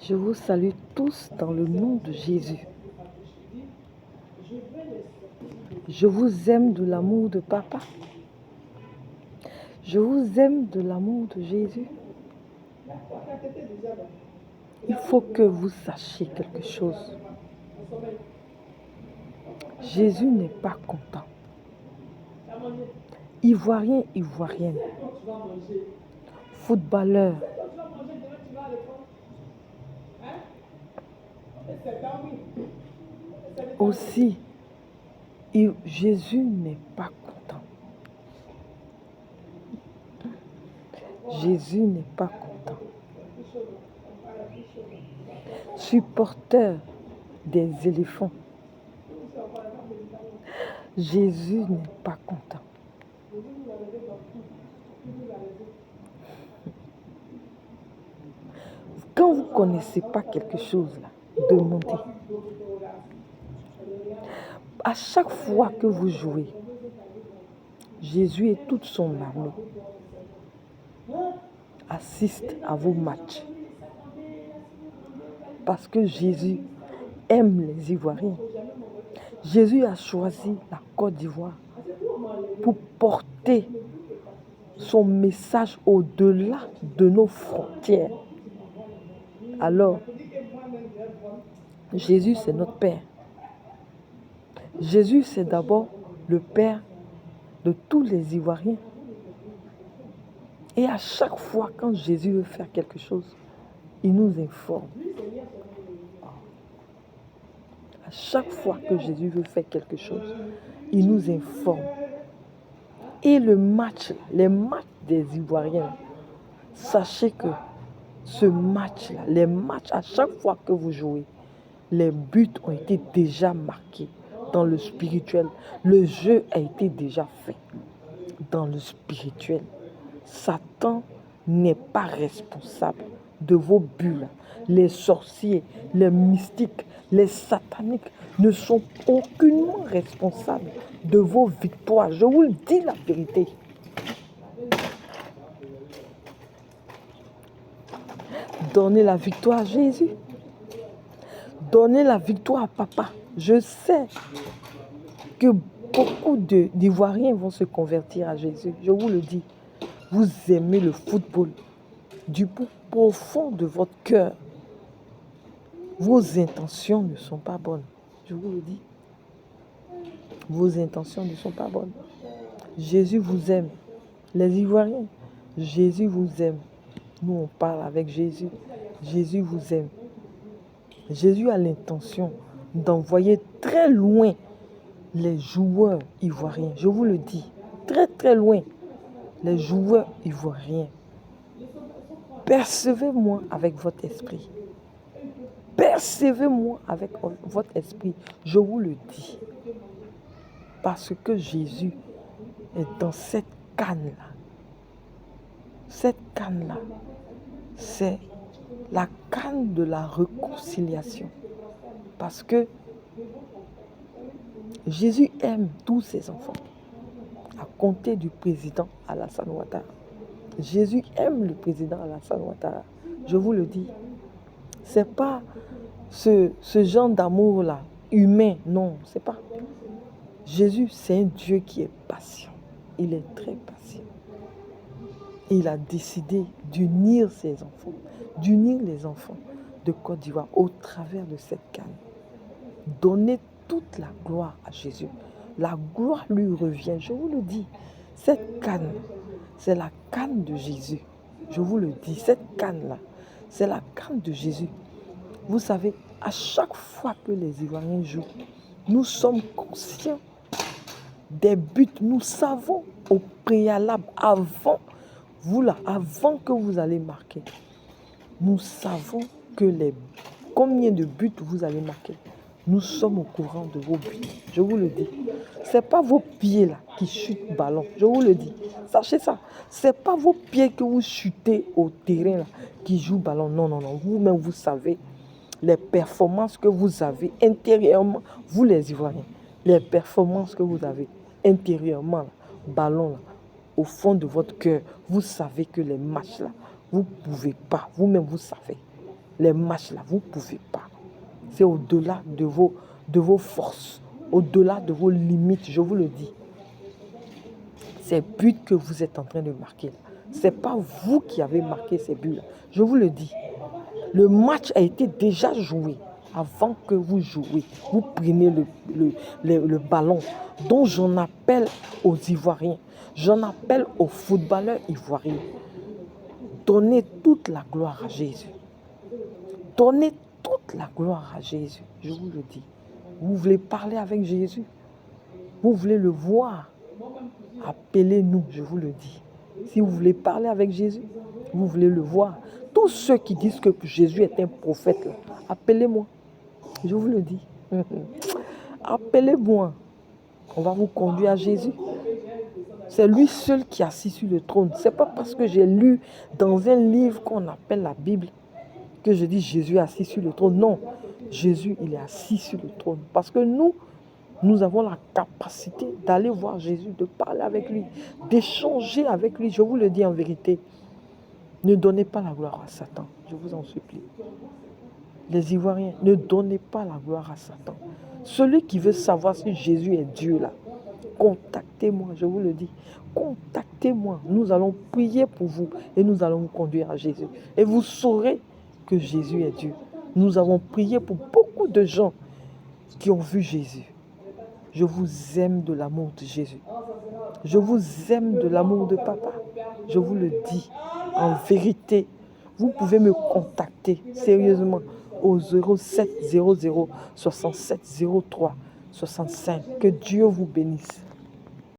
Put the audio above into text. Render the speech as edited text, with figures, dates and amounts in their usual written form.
Je vous salue tous dans le nom de Jésus. Je vous aime de l'amour de Papa. Je vous aime de l'amour de Jésus. Il faut que vous sachiez quelque chose. Jésus n'est pas content. Ivoirien, ivoirienne, footballeur, aussi, Jésus n'est pas content. Jésus n'est pas content. Supporteur des éléphants, Jésus n'est pas content. Quand vous ne connaissez pas quelque chose, là, demandez. À chaque fois que vous jouez, Jésus et toute son armée assistent à vos matchs. Parce que Jésus aime les Ivoiriens. Jésus a choisi la Côte d'Ivoire pour porter son message au-delà de nos frontières. Alors, Jésus, c'est notre Père. Jésus, c'est d'abord le Père de tous les Ivoiriens. Et à chaque fois, quand Jésus veut faire quelque chose, il nous informe. À chaque fois que Jésus veut faire quelque chose, il nous informe. Et les matchs des Ivoiriens, sachez que ce match-là, les matchs, à chaque fois que vous jouez, les buts ont été déjà marqués dans le spirituel. Le jeu a été déjà fait dans le spirituel. Satan n'est pas responsable de vos buts. Les sorciers, les mystiques, les sataniques ne sont aucunement responsables de vos victoires. Je vous le dis la vérité. Donnez la victoire à Jésus. Donnez la victoire à Papa. Je sais que beaucoup d'Ivoiriens vont se convertir à Jésus. Je vous le dis. Vous aimez le football du plus profond de votre cœur. Vos intentions ne sont pas bonnes. Je vous le dis. Vos intentions ne sont pas bonnes. Jésus vous aime. Les Ivoiriens, Jésus vous aime. Nous, on parle avec Jésus. Jésus vous aime. Jésus a l'intention d'envoyer très loin les joueurs ivoiriens. Je vous le dis. Très, très loin. Les joueurs ivoiriens. Percevez-moi avec votre esprit. Percevez-moi avec votre esprit. Je vous le dis. Parce que Jésus est dans cette canne-là. Cette canne-là, c'est la canne de la réconciliation. Parce que Jésus aime tous ses enfants. À compter du président Alassane Ouattara. Jésus aime le président Alassane Ouattara. Je vous le dis. C'est pas ce genre d'amour-là, humain. Non, c'est pas. Jésus, c'est un Dieu qui est patient. Il est très patient. Et il a décidé d'unir ses enfants, d'unir les enfants de Côte d'Ivoire au travers de cette canne. Donnez toute la gloire à Jésus. La gloire lui revient, je vous le dis. Cette canne, c'est la canne de Jésus. Je vous le dis, cette canne-là, c'est la canne de Jésus. Vous savez, à chaque fois que les Ivoiriens jouent, nous sommes conscients des buts. Nous savons au préalable, avant que vous allez marquer, nous savons combien de buts vous allez marquer. Nous sommes au courant de vos buts. Je vous le dis. Ce n'est pas vos pieds là qui chutent ballon. Je vous le dis. Sachez ça. Ce n'est pas vos pieds que vous chutez au terrain là, qui jouent ballon. Non, non, non. Vous-même, vous savez les performances que vous avez intérieurement. Vous les Ivoiriens. Les performances que vous avez intérieurement, là, ballon là, au fond de votre cœur. Vous savez que les matchs là, vous ne pouvez pas. Vous-même, vous savez. les matchs là, vous ne pouvez pas. C'est au-delà de vos forces, au-delà de vos limites, je vous le dis. Ces buts que vous êtes en train de marquer, ce n'est pas vous qui avez marqué ces buts-là. Je vous le dis. Le match a été déjà joué avant que vous jouiez. Vous prenez le ballon. Donc j'en appelle aux Ivoiriens. J'en appelle aux footballeurs ivoiriens. Donnez toute la gloire à Jésus. Donnez toute la gloire à Jésus. Je vous le dis. Vous voulez parler avec Jésus? Vous voulez le voir? Appelez-nous, je vous le dis. Si vous voulez parler avec Jésus, vous voulez le voir. Tous ceux qui disent que Jésus est un prophète, appelez-moi. Je vous le dis. Appelez-moi. On va vous conduire à Jésus. C'est lui seul qui est assis sur le trône. Ce n'est pas parce que j'ai lu dans un livre qu'on appelle la Bible que je dis Jésus est assis sur le trône. Non, Jésus, il est assis sur le trône. Parce que nous avons la capacité d'aller voir Jésus, de parler avec lui, d'échanger avec lui. Je vous le dis en vérité. Ne donnez pas la gloire à Satan. Je vous en supplie. Les Ivoiriens, ne donnez pas la gloire à Satan. Celui qui veut savoir si Jésus est Dieu là, contactez-moi, je vous le dis. Contactez-moi. Nous allons prier pour vous et nous allons vous conduire à Jésus. Et vous saurez que Jésus est Dieu. Nous avons prié pour beaucoup de gens qui ont vu Jésus. Je vous aime de l'amour de Jésus. Je vous aime de l'amour de Papa. Je vous le dis en vérité. Vous pouvez me contacter sérieusement au 07 00 67 03 65. Que Dieu vous bénisse.